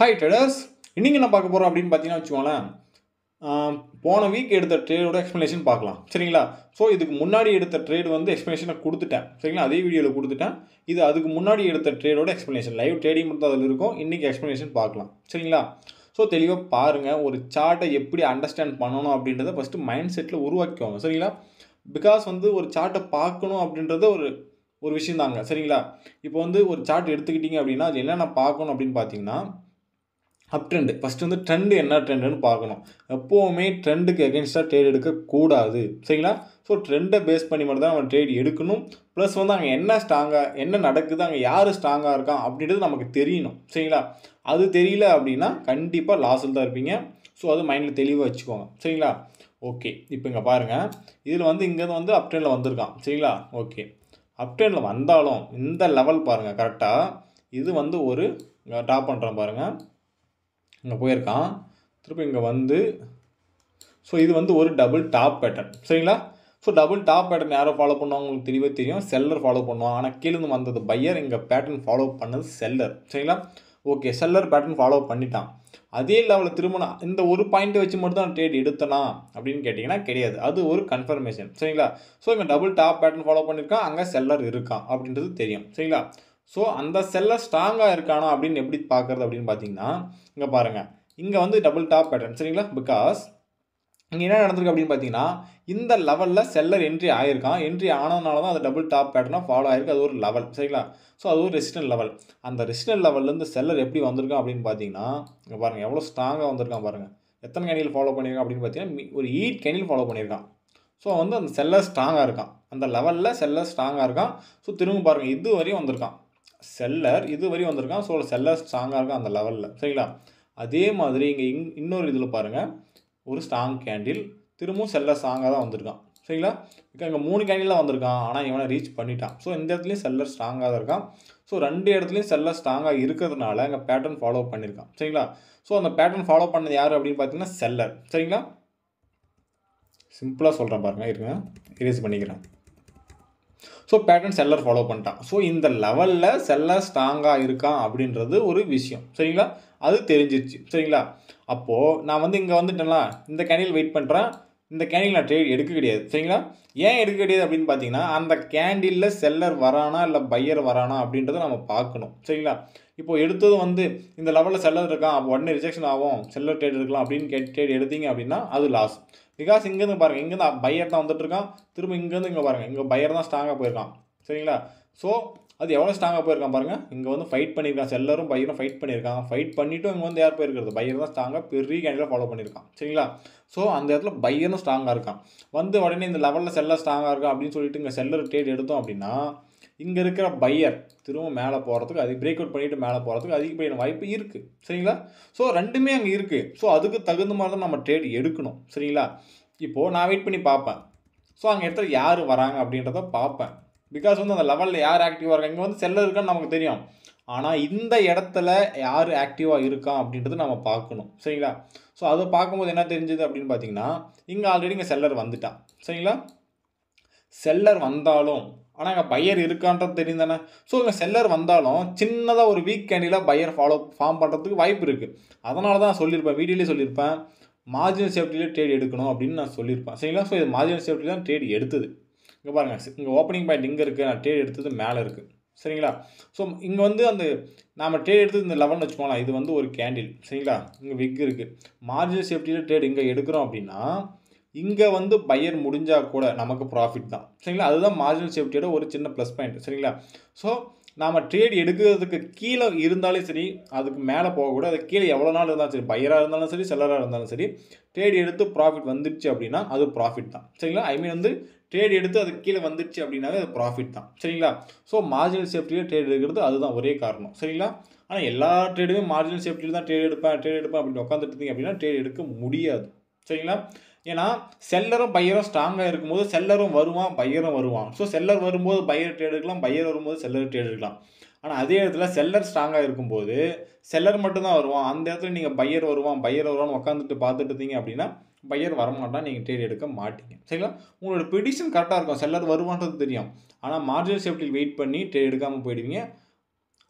Hi traders, இன்றைக்கி என்ன பார்க்க போகிறோம் அப்படின்னு பார்த்தீங்கன்னா வச்சுக்கோங்களேன். போன வீக் எடுத்த ட்ரேடோட எக்ஸ்ப்ளனேஷன் பார்க்கலாம், சரிங்களா? ஸோ இதுக்கு முன்னாடி எடுத்த ட்ரேடு வந்து எக்ஸ்ப்ளனேஷனை கொடுத்துட்டேன், சரிங்களா? அதே வீடியோவில் கொடுத்துட்டேன். இது அதுக்கு முன்னாடி எடுத்த ட்ரேடோட எக்ஸ்ப்ளனேஷன், லைவ் ட்ரேடிங் மட்டும் அதில் இருக்கும். இன்றைக்கி எக்ஸ்ப்ளனேஷன் பார்க்கலாம், சரிங்களா? ஸோ தெளிவாக பாருங்கள், ஒரு சார்ட்டை எப்படி அண்டர்ஸ்டாண்ட் பண்ணணும் அப்படின்றத ஃபஸ்ட்டு மைண்ட் செட்டில் உருவாக்கிக்கோங்க, சரிங்களா? பிகாஸ் வந்து ஒரு சார்ட்டை பார்க்கணும் அப்படின்றத ஒரு விஷயம் தாங்க, சரிங்களா? இப்போ வந்து ஒரு சார்ட் எடுத்துக்கிட்டிங்க அப்படின்னா அது என்னென்ன பார்க்கணும் அப்படின்னு பார்த்தீங்கன்னா, அப் ட்ரெண்டு ஃபஸ்ட்டு வந்து ட்ரெண்டு என்ன ட்ரெண்டுன்னு பார்க்கணும். எப்போவுமே ட்ரெண்டுக்கு எகென்ஸ்டாக ட்ரேட் எடுக்கக்கூடாது, சரிங்களா? ஸோ ட்ரெண்டை பேஸ் பண்ணி மட்டும் தான் நம்ம ட்ரேட் எடுக்கணும். ப்ளஸ் வந்து அங்கே என்ன நடக்குது, அங்கே யார் ஸ்ட்ராங்காக இருக்கான் அப்படின்றது நமக்கு தெரியணும், சரிங்களா? அது தெரியல அப்படின்னா கண்டிப்பாக லாஸில் தான் இருப்பீங்க. ஸோ அது மைண்டில் தெளிவாக வச்சுக்கோங்க, சரிங்களா? ஓகே, இப்போ இங்கே பாருங்கள், இதில் வந்து இங்கேருந்து வந்து அப் ட்ரெண்டில் வந்திருக்கான், சரிங்களா? ஓகே, அப் ட்ரெண்டில் வந்தாலும் இந்த லெவல் பாருங்கள் கரெக்டாக, இது வந்து ஒரு ட்ராப் பண்ணுறேன் பாருங்கள், இங்கே போயிருக்கான், திருப்பி இங்கே வந்து, ஸோ இது வந்து ஒரு டபுள் டாப் பேட்டர்ன், சரிங்களா? ஸோ டபுள் டாப் பேட்டர்ன் யாரோ ஃபாலோ பண்ணுவாங்க உங்களுக்கு தெளிவாக தெரியும், செல்லர் ஃபாலோ பண்ணுவான். ஆனால் கீழேருந்து வந்தது பையர், இங்கே பேட்டர்ன் ஃபாலோ பண்ணது செல்லர், சரிங்களா? ஓகே, செல்லர் பேட்டர்ன் ஃபாலோ பண்ணிட்டான். அதே லெவலில் திரும்ப இந்த ஒரு பாயிண்ட்டை வச்சு மட்டும் தான் ட்ரேட் எடுத்தனா அப்படின்னு கேட்டிங்கன்னா கிடையாது, அது ஒரு கன்ஃபர்மேஷன், சரிங்களா? ஸோ இங்கே டபுள் டாப் பேட்டர்ன் ஃபாலோ பண்ணியிருக்கான், அங்கே செல்லர் இருக்கான் அப்படின்றது தெரியும், சரிங்களா? ஸோ அந்த செல்லர் ஸ்ட்ராங்காக இருக்கானா அப்படின்னு எப்படி பார்க்குறது அப்படின்னு பார்த்தீங்கன்னா, இங்கே பாருங்கள், இங்கே வந்து டபுள் டாப் பேட்டர்ன், சரிங்களா? பிகாஸ் இங்கே என்ன நடந்திருக்கு அப்படின்னு பார்த்தீங்கன்னா, இந்த லெவலில் செல்லர் என்ட்ரி ஆகிருக்கான், என்ட்ரி ஆனதுனால தான் அது டபுள் டாப் பேட்டர்னாக ஃபாலோ ஆகிருக்கு. அது ஒரு லெவல், சரிங்களா? ஸோ அது ஒரு ரெசிஸ்டன்ட் லெவல். அந்த ரெசிஸ்டன்ட் லெவல்லேருந்து செல்லர் எப்படி வந்திருக்கான் அப்படின்னு பார்த்தீங்கன்னா, இங்கே பாருங்கள் எவ்வளோ ஸ்ட்ராங்காக வந்திருக்கான் பாருங்கள். எத்தனை கேண்டில் ஃபாலோ பண்ணியிருக்கான் அப்படின்னு பார்த்தீங்கன்னா, ஒரு 8 கேண்டில் ஃபாலோ பண்ணியிருக்கான். ஸோ வந்து அந்த செல்லர் ஸ்ட்ராங்காக இருக்கான், அந்த லெவலில் செல்லர் ஸ்ட்ராங்காக இருக்கான். ஸோ திரும்ப பாருங்கள், இது வரையும் வந்திருக்கான் செல்லர், இது வரையும் வந்திருக்கான். ஸோ செல்லர் ஸ்ட்ராங்காக இருக்கான் அந்த லெவலில், சரிங்களா? அதே மாதிரி இங்கே இன்னொரு இதில் பாருங்கள், ஒரு ஸ்ட்ராங் கேண்டில், திரும்பவும் செல்லர் ஸ்ட்ராங்காக தான் வந்திருக்கான், சரிங்களா? இங்கே 3 கேண்டில் தான் வந்திருக்கான், ஆனால் இவனை ரீச் பண்ணிட்டான். ஸோ இந்த இடத்துலையும் செல்லர் ஸ்ட்ராங்காக தான் இருக்கான். ஸோ 2 இடத்துலையும் செல்லர் ஸ்ட்ராங்காக இருக்கிறதுனால இங்கே பேட்டர்ன் ஃபாலோ பண்ணியிருக்கான், சரிங்களா? ஸோ அந்த பேட்டர்ன் ஃபாலோ பண்ணது யார் அப்படின்னு பார்த்தீங்கன்னா செல்லர், சரிங்களா? சிம்பிளாக சொல்கிறேன் பாருங்கள், இருங்க எரேஸ் பண்ணிக்கிறேன். ஸோ பேட்டர்ன் செல்லர் ஃபாலோ பண்ணிட்டான். ஸோ இந்த லெவலில் செல்லர் ஸ்ட்ராங்காக இருக்கான் அப்படின்றது ஒரு விஷயம், சரிங்களா? அது தெரிஞ்சிருச்சு, சரிங்களா? அப்போது நான் வந்து இங்கே வந்துட்டேன்ல, இந்த கேண்டில் வெயிட் பண்ணுறேன், இந்த கேண்டில் நான் ட்ரேட் எடுக்க கிடையாது, சரிங்களா? ஏன் எடுக்க கிடையாது அப்படின்னு பார்த்தீங்கன்னா, அந்த கேண்டிலில் செல்லர் வரானா இல்லை பையர் வரானா அப்படின்றத நம்ம பார்க்கணும், சரிங்களா? இப்போ எடுத்தது வந்து இந்த லெவலில் செல்லர் இருக்கான், அப்போ உடனே ரிஜெக்ஷன் ஆகும், செல்லர் ட்ரேட் எடுக்கலாம் அப்படின்னு ட்ரேட் எடுத்தீங்க அப்படின்னா அது லாஸ். பிகாஸ் இங்கேருந்து பாருங்கள், இங்கேருந்து பையர் தான் வந்துட்டு இருக்கான், திரும்ப இங்கேருந்து இங்கே பாருங்கள், இங்கே பையர் தான் ஸ்ட்ராங்காக போயிருக்கான், சரிங்களா? ஸோ அது எவ்வளோ ஸ்ட்ராங்காக போயிருக்கான் பாருங்கள், இங்கே வந்து ஃபைட் பண்ணியிருக்கான், செல்லரும் பையரும் ஃபைட் பண்ணியிருக்கான். ஃபைட் பண்ணிவிட்டு இங்கே வந்து யார் போயிருக்கிறது, பையர் தான் ஸ்ட்ராங்காக பெரிய கேண்டில் ஃபாலோ பண்ணியிருக்கான், சரிங்களா? ஸோ அந்த இடத்துல பையரும் ஸ்ட்ராங்காக இருக்கான். வந்து உடனே இந்த லெவலில் செல்லர் ஸ்ட்ராங்காக இருக்கான் அப்படின்னு சொல்லிட்டு இங்கே செல்லர் ட்ரேட் எடுத்தோம் அப்படின்னா, இங்கே இருக்கிற பையர் திரும்ப மேலே போகிறதுக்கு, அது பிரேக் அவுட் பண்ணிவிட்டு மேலே போகிறதுக்கு அதிகப்படியான வாய்ப்பு இருக்குது, சரிங்களா? ஸோ ரெண்டுமே அங்கே இருக்குது. ஸோ அதுக்கு தகுந்த மாதிரி தான் நம்ம ட்ரேட் எடுக்கணும், சரிங்களா? இப்போது நான் வெயிட் பண்ணி பார்ப்பேன். ஸோ அங்கே இடத்துல யார் வராங்க அப்படின்றத பார்ப்பேன். பிகாஸ் வந்து அந்த லெவலில் யார் ஆக்டிவாக இருக்காங்க, இங்கே வந்து செல்லர் இருக்கான்னு நமக்கு தெரியும். ஆனால் இந்த இடத்துல யார் ஆக்டிவாக இருக்கான் அப்படின்றது நம்ம பார்க்கணும், சரிங்களா? ஸோ அதை பார்க்கும்போது என்ன தெரிஞ்சது அப்படின்னு பார்த்தீங்கன்னா, இங்கே ஆல்ரெடி இங்கே செல்லர் வந்துட்டான், சரிங்களா? செல்லர் வந்தாலும் ஆனால் இங்கே பையர் இருக்கான்றது தெரியும் தானே? ஸோ இங்கே செல்லர் வந்தாலும் சின்னதாக ஒரு வீக் கேண்டிலாக பையர் ஃபார்ம் பண்ணுறதுக்கு வாய்ப்பு இருக்குது. அதனால தான் சொல்லியிருப்பேன், வீடியோலேயே சொல்லியிருப்பேன், மார்ஜினல் சேஃப்டியில் ட்ரேட் எடுக்கணும் அப்படின்னு நான் சொல்லியிருப்பேன், சரிங்களா? ஸோ இது மார்ஜினல் சேஃப்டியில் தான் ட்ரேட் எடுத்தது. இங்கே பாருங்கள், இங்கே ஓப்பனிங் பாயிண்ட் இங்கே இருக்குது, நான் ட்ரேட் எடுத்தது மேலே இருக்குது, சரிங்களா? ஸோ இங்கே வந்து அந்த நாம் ட்ரேட் எடுத்தது இந்த லெவல்னு வச்சுக்கோங்களேன், இது வந்து ஒரு கேண்டில், சரிங்களா? இங்கே விக் இருக்குது, மார்ஜினல் சேஃப்டியில் ட்ரேட் இங்கே எடுக்கிறோம் அப்படின்னா இங்கே வந்து பையர் முடிஞ்சால் கூட நமக்கு ப்ராஃபிட் தான், சரிங்களா? அதுதான் மார்ஜினல் சேஃப்டியோட ஒரு சின்ன ப்ளஸ் பாயிண்ட், சரிங்களா? ஸோ நாம் ட்ரேட் எடுக்கிறதுக்கு கீழே இருந்தாலும் சரி, அதுக்கு மேலே போகக்கூடாது, அது கீழே எவ்வளோ நாள் இருந்தாலும் சரி, பையராக இருந்தாலும் சரி, செல்லராக இருந்தாலும் சரி, ட்ரேட் எடுத்து ப்ராஃபிட் வந்துடுச்சு அப்படின்னா அது ப்ராஃபிட் தான், சரிங்களா? ஐ மீன் வந்து ட்ரேட் எடுத்து அது கீழே வந்துடுச்சு அப்படின்னாவே அது ப்ராஃபிட் தான், சரிங்களா? ஸோ மார்ஜினல் சேஃப்டியில் ட்ரேட் எடுக்கிறது அதுதான் ஒரே காரணம், சரிங்களா? ஆனால் எல்லா ட்ரேடுமே மார்ஜினல் சேஃப்டியில் தான் ட்ரேட் எடுப்பேன் அப்படின்னு உட்காந்துட்டு இருந்தீங்க அப்படின்னா ட்ரேட் எடுக்க முடியாது, சரிங்களா? ஏன்னா செல்லரும் பையரும் ஸ்ட்ராங்காக இருக்கும்போது செல்லரும் வருவான், பையரும் வருவான். ஸோ செல்லர் வரும்போது பையர் ட்ரேட் எடுக்கலாம், பையர் வரும்போது செல்லர் ட்ரேட் எடுக்கலாம். ஆனால் அதே இடத்துல செல்லர் ஸ்ட்ராங்காக இருக்கும்போது செல்லர் மட்டும்தான் வருவான். அந்த இடத்துல நீங்கள் பையர் வருவான்னு உட்காந்துட்டு பார்த்துட்டு இருந்தீங்க அப்படின்னா பையர் வரமாட்டான், நீங்கள் ட்ரேட் எடுக்க மாட்டீங்க, சரிங்களா? உங்களோட ப்ரெடிக்ஷன் கரெக்டாக இருக்கும், செல்லர் வருவான்றது தெரியும். ஆனால் மார்ஜினல் சேஃப்டியில் வெயிட் பண்ணி ட்ரேட் எடுக்காமல் போயிடுவீங்க.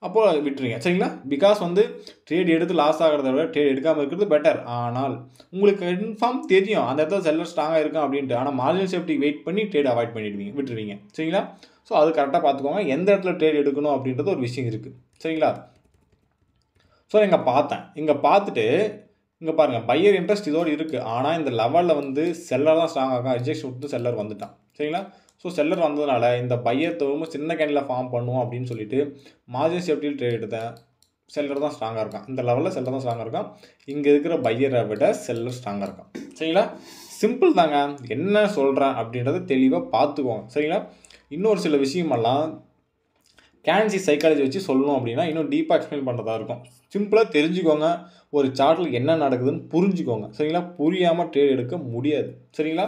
அப்போ விட்டுருங்க சரிங்களா. பிகாஸ் வந்து ட்ரேட் எடுத்து லாஸ் ஆகிறத விட ட்ரேட் எடுக்காமல் இருக்கிறது பெட்டர். ஆனால் உங்களுக்கு கன்ஃபார்ம் தெரியும் அந்த இடத்துல செல்லர் ஸ்ட்ராங்காக இருக்கும் அப்படின்ட்டு. ஆனால் மார்ஜினல் சேஃப்டி வெயிட் பண்ணி ட்ரேட் அவாய்ட் பண்ணிடுவீங்க, விட்டுருவீங்க சரிங்களா. ஸோ அது கரெக்டாக பார்த்துக்கோங்க, எந்த இடத்துல ட்ரேட் எடுக்கணும் அப்படின்றது ஒரு விஷயம் இருக்குது சரிங்களா. ஸோ இங்கே பார்த்துட்டு இங்கே பாருங்கள், பையர் இன்ட்ரெஸ்ட் இதோடு இருக்குது. ஆனால் இந்த லெவலில் வந்து செல்லர் தான் ஸ்ட்ராங் ஆகும், ரிஜெக்ஷன் விட்டு செல்லர் வந்துட்டான் சரிங்களா. ஸோ செல்லர் வந்ததுனால இந்த பையர் திரும்ப சின்ன கேண்டில் ஃபார்ம் பண்ணுவோம் அப்படின்னு சொல்லிட்டு மார்ஜின் சேஃப்டியில் ட்ரேட் எடுத்தேன். செல்லர் தான் ஸ்ட்ராங்காக இருக்கான், இந்த லெவலில் செல்லர் தான் ஸ்ட்ராங்காக இருக்கான். இங்கே இருக்கிற பையரை விட செல்லர் ஸ்ட்ராங்காக இருக்கான் சரிங்களா. சிம்பிள் தாங்க, என்ன சொல்கிறேன் அப்படின்றத தெளிவாக பார்த்துக்கோங்க சரிங்களா. இன்னொரு சில விஷயமெல்லாம் கேன்சி சைக்காலஜி வச்சு சொல்லணும் அப்படின்னா இன்னும் டீப்பாக எக்ஸ்பிளைன் பண்ணுறதா இருக்கும். சிம்பிளாக தெரிஞ்சுக்கோங்க, ஒரு சார்ட்டில் என்ன நடக்குதுன்னு புரிஞ்சுக்கோங்க சரிங்களா. புரியாமல் ட்ரேட் எடுக்க முடியாது சரிங்களா.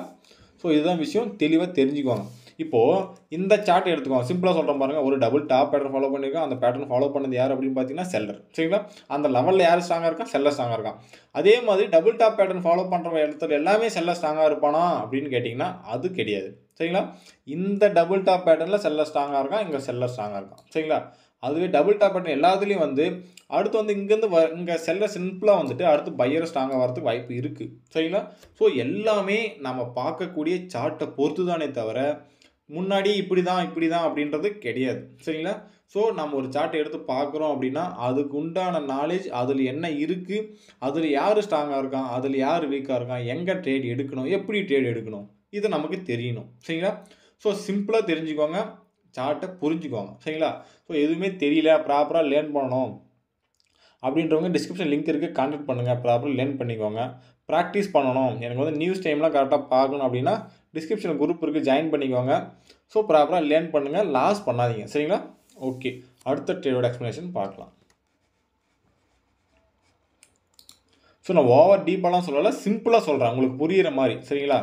ஸோ இதுதான் விஷயம், தெளிவாக தெரிஞ்சுக்கோங்க. இப்போது இந்த சார்ட் எடுத்துக்கோங்க, சிம்பிளாக சொல்கிறேன் பாருங்கள். ஒரு டபுள் டாப் பேட்டர்ன் ஃபாலோ பண்ணியிருக்கோம், அந்த பேட்டர்ன் ஃபாலோ பண்ணது யார் அப்படின்னு பார்த்தீங்கன்னா செல்லர் சரிங்களா. அந்த லெவலில் யார் ஸ்ட்ராங்காக இருக்கா, செல்லர் ஸ்ட்ராங்காக இருக்கான். அதே மாதிரி டபுள் டாப் பேட்டர்ன் ஃபாலோ பண்ணுற இடத்துல எல்லாமே செல்லர் ஸ்ட்ராங்காக இருப்பானா அப்படின்னு கேட்டிங்கன்னா அது கிடையாது சரிங்களா. இந்த டபுள் டாப் பேட்டர்னில் செல்லர் ஸ்ட்ராங்காக இருக்கான், இங்கே செல்லர் ஸ்ட்ராங்காக இருக்கான் சரிங்களா. அதுவே டபுள் டாப் பேட்டர்ன் எல்லாத்துலேயும் வந்து அடுத்து வந்து இங்கேருந்து இங்கே செல்லர் சிம்பிளாக வந்துட்டு அடுத்து பையர் ஸ்ட்ராங்காக வரதுக்கு வாய்ப்பு இருக்குது சரிங்களா. ஸோ எல்லாமே நம்ம பார்க்கக்கூடிய சார்ட்டை பொறுத்து தானே தவிர முன்னாடி இப்படி தான் அப்படின்றது கிடையாது சரிங்களா. ஸோ நம்ம ஒரு சார்ட்டை எடுத்து பார்க்குறோம் அப்படின்னா அதுக்கு உண்டான நாலேஜ், அதில் என்ன இருக்குது, அதில் யார் ஸ்ட்ராங்காக இருக்கான், அதில் யார் வீக்காக இருக்கான், எங்கே ட்ரேட் எடுக்கணும், எப்படி ட்ரேட் எடுக்கணும், இது நமக்கு தெரியணும் சரிங்களா. ஸோ சிம்பிளாக தெரிஞ்சுக்கோங்க, சார்ட்டை புரிஞ்சுக்கோங்க சரிங்களா. ஸோ எதுவுமே தெரியல, ப்ராப்பராக லேர்ன் பண்ணணும் அப்படின்றவங்க டிஸ்கிரிப்ஷன் லிங்க் இருக்குது, கான்டாக்ட் பண்ணுங்கள், ப்ராப்பராக லேர்ன் பண்ணிக்கோங்க. ப்ராக்டிஸ் பண்ணணும், எனக்கு வந்து நியூஸ் டைம்லாம் கரெக்டாக பார்க்கணும் அப்படின்னா டிஸ்கிரிப்ஷன் குரூப் இருக்குது, ஜாயின் பண்ணிக்கோங்க. ஸோ ப்ராப்பராக லேர்ன் பண்ணுங்கள், லாஸ் பண்ணாதீங்க சரிங்களா. ஓகே, அடுத்த ட்ரேடோட எக்ஸ்ப்ளனேஷன் பார்க்கலாம். ஸோ நான் ஓவர் டீப்பாலாம் சொல்லலை, சிம்பிளாக சொல்கிறேன் உங்களுக்கு புரிகிற மாதிரி சரிங்களா.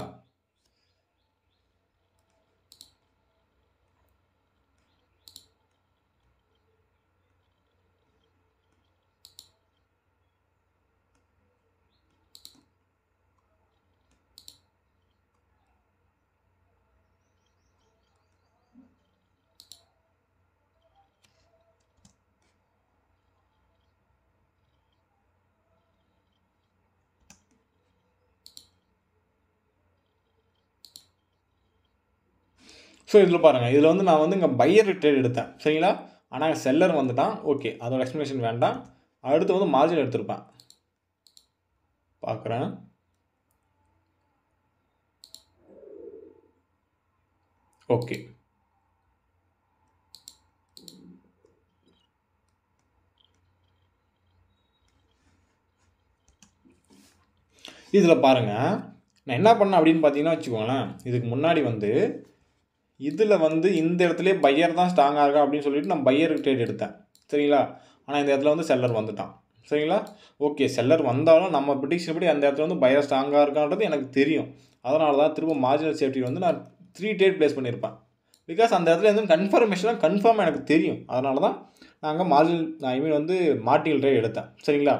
ஸோ இதில் பாருங்கள், இதில் வந்து நான் வந்து இங்கே பையர் ட்ரேட் எடுத்தேன் சரிங்களா. ஆனால் செல்லர் வந்துட்டான். ஓகே, அதோட எக்ஸ்ப்ளனேஷன் வேண்டாம். அடுத்து வந்து மார்ஜின் எடுத்திருப்பேன், பார்க்குறேன். ஓகே, இதில் பாருங்கள் நான் என்ன பண்ணேன் அப்படின்னு பார்த்தீங்கன்னா வச்சுக்கோங்களேன். இதுக்கு முன்னாடி வந்து இதில் வந்து இந்த இடத்துலேயே பையர் தான் ஸ்ட்ராங்காக இருக்கா அப்படின்னு சொல்லிட்டு நான் பையருக்கு ட்ரேட் எடுத்தேன் சரிங்களா. ஆனால் இந்த இடத்துல வந்து செல்லர் வந்துட்டான் சரிங்களா. ஓகே, செல்லர் வந்தாலும் நம்ம ப்ரிடிக்ஷன் படி அந்த இடத்துல வந்து பையர் ஸ்ட்ராங்காக இருக்கான்றது எனக்கு தெரியும். அதனால தான் திரும்ப மார்ஜினல் சேஃப்டி வந்து நான் 3 ட்ரேட் ப்ளேஸ் பண்ணியிருப்பேன். பிகாஸ் அந்த இடத்துல எதுவும் கன்ஃபர்மேஷனாக கன்ஃபார்ம் எனக்கு தெரியும். அதனால தான் நாங்கள் வந்து மார்டினல் ட்ரேட் எடுத்தேன் சரிங்களா.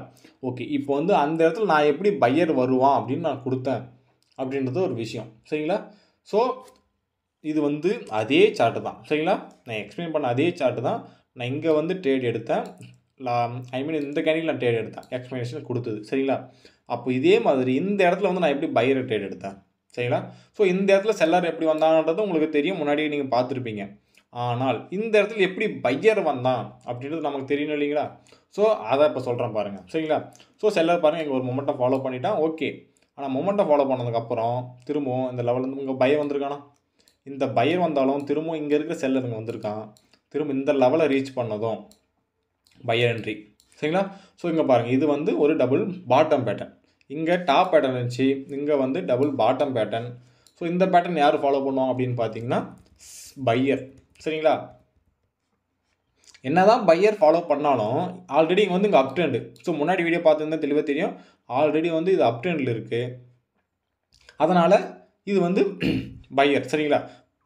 ஓகே, இப்போ வந்து அந்த இடத்துல நான் எப்படி பையர் வருவான் அப்படின்னு நான் கொடுத்தேன் அப்படின்றது ஒரு விஷயம் சரிங்களா. ஸோ இது வந்து அதே சார்ட்டு தான் சரிங்களா. நான் எக்ஸ்பிளைன் பண்ண அதே சார்ட்டு தான். நான் இங்கே வந்து ட்ரேட் எடுத்தேன், இந்த கேண்டில் நான் ட்ரேட் எடுத்தேன், எக்ஸ்பிளனேஷன் கொடுத்தது சரிங்களா. அப்போ இதே மாதிரி இந்த இடத்துல வந்து நான் எப்படி பையர் ட்ரேட் எடுத்தேன் சரிங்களா. ஸோ இந்த இடத்துல செல்லர் எப்படி வந்தான்றது உங்களுக்கு தெரியும், முன்னாடியே நீங்கள் பார்த்துருப்பீங்க. ஆனால் இந்த இடத்துல எப்படி பையர் வந்தான் அப்படின்றது நமக்கு தெரியணும் இல்லைங்களா. ஸோ அதை இப்போ சொல்கிறேன் பாருங்கள் சரிங்களா. ஸோ செல்லர் பாருங்கள் இங்கே ஒரு மொமெண்ட்டை ஃபாலோ பண்ணிட்டான். ஓகே, ஆனால் மொமெண்ட்டை ஃபாலோ பண்ணதுக்கப்புறம் திரும்பவும் இந்த லெவலில் இங்கே பையர் வந்திருக்கானா, இந்த பையர் வந்தாலும் திரும்பவும் இங்கே இருக்கிற செல்லர் இங்கே வந்திருக்கான். திரும்ப இந்த லெவலை ரீச் பண்ணதும் பையர் என்ட்ரி சரிங்களா. ஸோ இங்கே பாருங்கள், இது வந்து ஒரு டபுள் பாட்டம் பேட்டர்ன். இங்கே டாப் பேட்டர்ன் இருந்துச்சு, இங்கே வந்து டபுள் பாட்டம் பேட்டர்ன். ஸோ இந்த பேட்டர்ன் யார் ஃபாலோ பண்ணுவோம் அப்படின்னு பார்த்தீங்கன்னா பையர் சரிங்களா. என்ன தான் பையர் ஃபாலோ பண்ணாலும் ஆல்ரெடி இங்கே வந்து இங்கே அப் ட்ரெண்டு. ஸோ முன்னாடி வீடியோ பார்த்துருந்தா தெளிவாக தெரியும், ஆல்ரெடி வந்து இது அப் ட்ரெண்டில் இருக்குது. அதனால் இது வந்து பையர் சரிங்களா.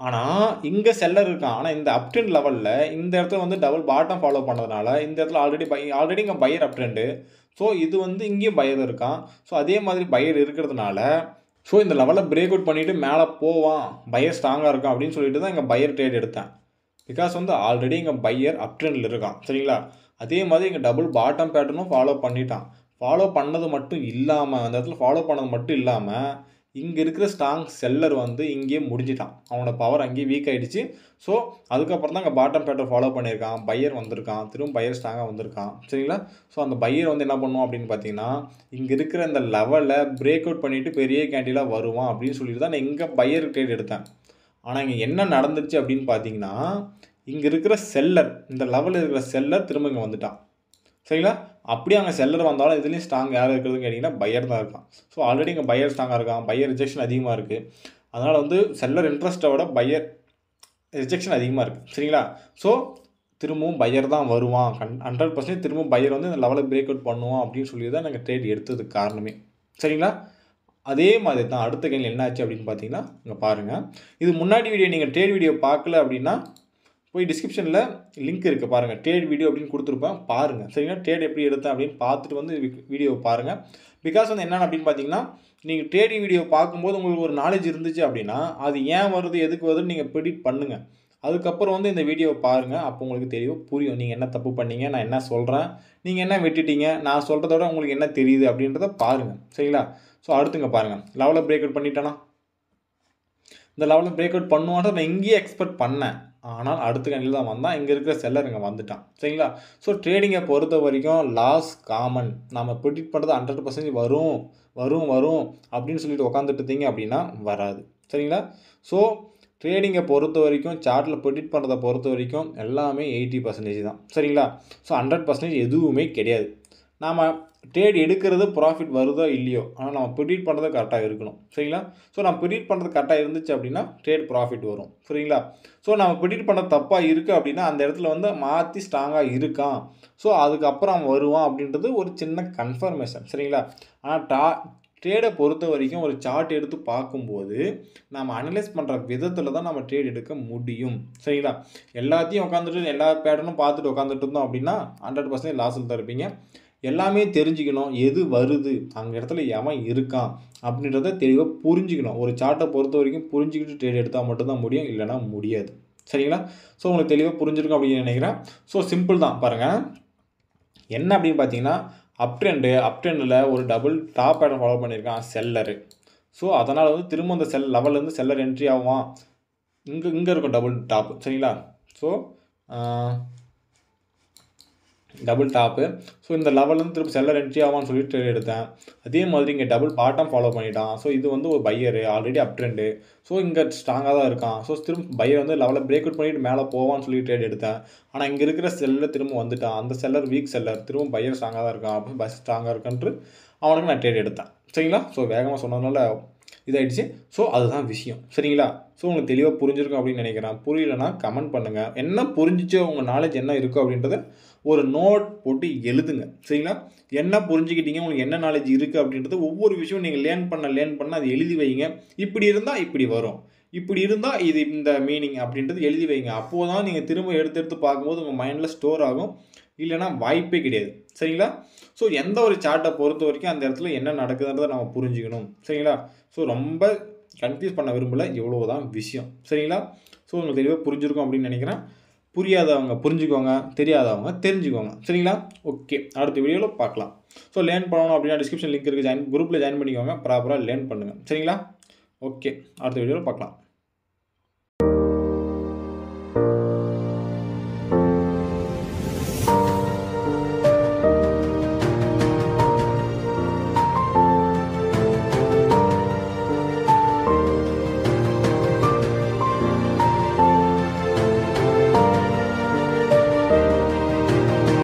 ஆனால் இங்கே செல்லர் இருக்கான். ஆனால் இந்த அப் ட்ரெண்ட் லெவலில் இந்த இடத்துல வந்து டபுள் பாட்டம் ஃபாலோ பண்ணதுனால இந்த இடத்துல ஆல்ரெடி இங்கே பையர் அப் ட்ரெண்டு. ஸோ இது வந்து இங்கேயும் பையர் இருக்கான். ஸோ அதே மாதிரி பையர் இருக்கிறதுனால ஸோ இந்த லெவலில் பிரேக் அவுட் பண்ணிவிட்டு மேலே போவான், பையர் ஸ்ட்ராங்காக இருக்கான் அப்படின்னு சொல்லிட்டு தான் இங்கே பையர் ட்ரேட் எடுத்தேன். பிகாஸ் வந்து ஆல்ரெடி இங்கே பையர் அப் ட்ரெண்டில் இருக்கான். சரிங்களா? அதே மாதிரி இங்கே டபுள் பாட்டம் பேட்டர்னும் ஃபாலோ பண்ணிட்டான். ஃபாலோ பண்ணது மட்டும் இல்லாமல், அந்த இடத்துல ஃபாலோ பண்ணது மட்டும் இல்லாமல், இங்கே இருக்கிற ஸ்ட்ராங் செல்லர் வந்து இங்கேயே முடிஞ்சிட்டான். அவனோட பவர் அங்கேயே வீக் ஆகிடுச்சு. ஸோ அதுக்கப்புறம் தான் இங்கே பாட்டம் பேட்டர் ஃபாலோ பண்ணியிருக்கான். பையர் வந்திருக்கான். திரும்ப பையர் ஸ்ட்ராங்காக வந்திருக்கான். சரிங்களா? ஸோ அந்த பையர் வந்து என்ன பண்ணுவோம் அப்படின்னு பார்த்தீங்கன்னா, இங்கே இருக்கிற இந்த லெவலில் பிரேக் அவுட் பண்ணிவிட்டு பெரிய கேண்டிலாக வருவான் அப்படின்னு சொல்லிட்டு தான் நான் இங்கே பையர் ட்ரேட் எடுத்தேன். ஆனால் இங்கே என்ன நடந்துச்சு அப்படின்னு பார்த்தீங்கன்னா, இங்கே இருக்கிற செல்லர், இந்த லெவலில் இருக்கிற செல்லர் திரும்ப இங்கே வந்துட்டான். சரிங்களா? அப்படியே அங்கே செல்லர் வந்தாலும் இதுலேயும் ஸ்ட்ராங் யார் இருக்கிறதுன்னு கேட்டிங்கன்னா பையர் தான் இருக்கான். ஸோ ஆல்ரெடி இங்கே பையர் ஸ்ட்ராங்காக இருக்கான். பையர் ரிஜெக்ஷன் அதிகமாக இருக்குது. அதனால் வந்து செல்லர் இன்ட்ரெஸ்ட்டை விட பையர் ரிஜெக்ஷன் அதிகமாக இருக்குது. சரிங்களா? ஸோ திரும்பவும் பையர் தான் வருவான். 100% திரும்பவும் பையர் வந்து இந்த லெவலில் பிரேக் அவுட் பண்ணுவான் அப்படின்னு சொல்லி தான் நாங்கள் ட்ரேட் எடுத்ததுக்கு காரணமே. சரிங்களா? அதே மாதிரி தான் அடுத்த கேள்வி என்ன ஆச்சு அப்படின்னு பார்த்தீங்கன்னா, இங்கே பாருங்கள். இது முன்னாடி வீடியோ நீங்கள் ட்ரேட் வீடியோ பார்க்கல அப்படின்னா போய் டிஸ்கிரிப்ஷனில் லிங்க் இருக்குது பாருங்கள். ட்ரேட் வீடியோ அப்படின்னு கொடுத்துருப்பேன் பாருங்கள். சரிங்களா? ட்ரேட் எப்படி எடுத்தேன் அப்படின்னு பார்த்துட்டு வந்து வீடியோவை பாருங்கள். பிகாஸ் வந்து என்னென்ன அப்படின்னு பார்த்தீங்கன்னா, நீங்கள் ட்ரேடிங் வீடியோ பார்க்கும்போது உங்களுக்கு ஒரு நாலேஜ் இருந்துச்சு அப்படின்னா, அது ஏன் வருது எதுக்கு வருதுன்னு நீங்கள் ப்ரெடிக்ட் பண்ணுங்கள். அதுக்கப்புறம் வந்து இந்த வீடியோவை பாருங்கள். அப்போ உங்களுக்கு தெளிவாக புரியும். நீங்கள் என்ன தப்பு பண்ணீங்க, நான் என்ன சொல்கிறேன், நீங்கள் என்ன விட்டுட்டீங்க, நான் சொல்கிறத விட உங்களுக்கு என்ன தெரியுது அப்படின்றத பாருங்கள். சரிங்களா? ஸோ அடுத்துங்க பாருங்கள். லெவலில் பிரேக் அவுட் பண்ணிட்டானா, இந்த லெவலில் பிரேக் அவுட் பண்ணுவான்ட்டு நான் இங்கேயே எக்ஸ்பெக்ட் பண்ணேன். ஆனால் அடுத்த கேண்டில் தான் வந்தான். இங்கே இருக்கிற செல்லர் இங்கே வந்துட்டான். சரிங்களா? ஸோ ட்ரேடிங்கை பொறுத்த வரைக்கும் லாஸ் காமன். நம்ம ப்ரெடிக்ட் பண்ணுறது 100% வரும் வரும் வரும் அப்படின்னு சொல்லிட்டு உட்காந்துட்டு இருந்தீங்க அப்படின்னா வராது. சரிங்களா? ஸோ ட்ரேடிங்கை பொறுத்த வரைக்கும் சார்ட்டில் ப்ரெடிக்ட் பண்ணுறதை பொறுத்த வரைக்கும் எல்லாமே 80% தான். சரிங்களா? ஸோ 100% எதுவுமே கிடையாது. நாம் ட்ரேட் எடுக்கிறது ப்ராஃபிட் வருதோ இல்லையோ, ஆனால் நம்ம ப்ரெடிக்ட் பண்ணுறது கரெக்டாக இருக்கணும். சரிங்களா? ஸோ நம்ம ப்ரெடிக்ட் பண்ணுறது கரெக்டாக இருந்துச்சு அப்படின்னா ட்ரேட் ப்ராஃபிட் வரும். சரிங்களா? ஸோ நம்ம ப்ரெடிக்ட் பண்ணுறது தப்பாக இருக்குது அப்படின்னா அந்த இடத்துல வந்து மாற்றி ஸ்ட்ராங்காக இருக்கான். ஸோ அதுக்கப்புறம் அவன் வருவான் அப்படின்றது ஒரு சின்ன கன்ஃபர்மேஷன். சரிங்களா? ஆனால் ட்ரேடை பொறுத்த வரைக்கும் ஒரு சார்ட் எடுத்து பார்க்கும்போது நம்ம அனலைஸ் பண்ணுற விதத்தில் தான் நம்ம ட்ரேட் எடுக்க முடியும். சரிங்களா? எல்லாத்தையும் உட்காந்துட்டு எல்லா பேட்டர்னும் பார்த்துட்டு உட்காந்துட்டு இருந்தோம் அப்படின்னா 100% லாஸில் தான் இருப்பீங்க. எல்லாமே தெரிஞ்சுக்கணும். எது வருது, அங்கே இடத்துல எவன் இருக்கான் அப்படின்றத தெளிவாக புரிஞ்சுக்கணும். ஒரு சார்ட்டை பொறுத்த வரைக்கும் புரிஞ்சுக்கிட்டு ட்ரேட் எடுத்தால் மட்டும்தான் முடியும், இல்லைனா முடியாது. சரிங்களா? ஸோ உங்களுக்கு தெளிவாக புரிஞ்சிருக்கும் அப்படின்னு நினைக்கிறேன். ஸோ சிம்பிள் தான் பாருங்கள். என்ன அப்படின்னு பார்த்தீங்கன்னா, அப் ட்ரெண்டில் ஒரு டபுள் டாப் பேட்டர்ன் ஃபாலோ பண்ணியிருக்கான் செல்லரு. ஸோ அதனால் வந்து திரும்ப அந்த லெவல்லேருந்து செல்லர் என்ட்ரி ஆகுவான். இங்கே இருக்கும் டபுள் டாப். சரிங்களா? So double top. ஸோ இந்த லெவல்லேருந்து திரும்ப செல்லர் என்ட்ரி ஆவான்னு சொல்லிட்டு ட்ரேட் எடுத்தேன். அதே மாதிரி இங்கே டபுள் பாட்டம் ஃபாலோ பண்ணிட்டான். ஸோ இது வந்து ஒரு பையரு ஆல்ரெடி அப் ட்ரெண்டு. ஸோ இங்கே ஸ்ட்ராங்காக தான் இருக்கான். ஸோ திரும்ப பையர் வந்து லெவலில் பிரேக் அவுட் பண்ணிவிட்டு மேலே போவான்னு சொல்லி ட்ரேட் எடுத்தேன். ஆனால் இங்கே இருக்கிற செல்லர் திரும்ப வந்துட்டான். அந்த செல்லர் வீக் செல்லர். திரும்ப பையர் ஸ்ட்ராங்காக தான் இருக்கான். அப்போ பஸ் ஸ்ட்ராங்காக இருக்கான்ட்டு அவனுக்கு நான் ட்ரேட் எடுத்தேன். சரிங்களா? ஸோ வேகமாக சொன்னதுனால இதாகிடுச்சு. ஸோ அதுதான் விஷயம். சரிங்களா? ஸோ உங்களுக்கு தெளிவாக புரிஞ்சிருக்கும் அப்படின்னு நினைக்கிறேன். புரியலன்னா கமெண்ட் பண்ணுங்கள். என்ன புரிஞ்சிச்சோ உங்கள் நாலேஜ் என்ன இருக்கோ அப்படின்றத ஒரு நோட் போட்டு எழுதுங்க. சரிங்களா? என்ன புரிஞ்சுக்கிட்டீங்க, உங்களுக்கு என்ன நாலேஜ் இருக்குது அப்படின்றது ஒவ்வொரு விஷயம் நீங்கள் லேர்ன் பண்ண அதை எழுதி வைங்க. இப்படி இருந்தால் இப்படி வரும், இப்படி இருந்தால் இது இந்த மீனிங் அப்படின்றது எழுதி வைங்க. அப்போது தான் நீங்கள் திரும்ப எடுத்து பார்க்கும்போது உங்கள் மைண்டில் ஸ்டோர் ஆகும். இல்லைனா வாய்ப்பே கிடையாது. சரிங்களா? ஸோ எந்த ஒரு சார்ட்டை பொறுத்த வரைக்கும் அந்த இடத்துல என்ன நடக்குதுன்றதை நம்ம புரிஞ்சுக்கணும். சரிங்களா? ஸோ ரொம்ப கன்ஃபியூஸ் பண்ண விரும்பலை. இவ்வளோ தான் விஷயம். சரிங்களா? ஸோ உங்களுக்கு தெளிவாக புரிஞ்சிருக்கும் அப்படின்னு நினைக்கிறேன். புரியாதவங்க புரிஞ்சுக்கோங்க, தெரியாதவங்க தெரிஞ்சுக்கோங்க. சரிங்களா? ஓகே, அடுத்த வீடியோவில் பார்க்கலாம். ஸோ லேர்ன் பண்ணணும் அப்படின்னா டிஸ்கிரிப்ஷன் லிங்க் இருக்குது. குரூப்பில் ஜாயின் பண்ணிக்கோங்க. ப்ராப்பராக லேர்ன் பண்ணுங்கள். சரிங்களா? ஓகே, அடுத்த வீடியோவில் பார்க்கலாம்.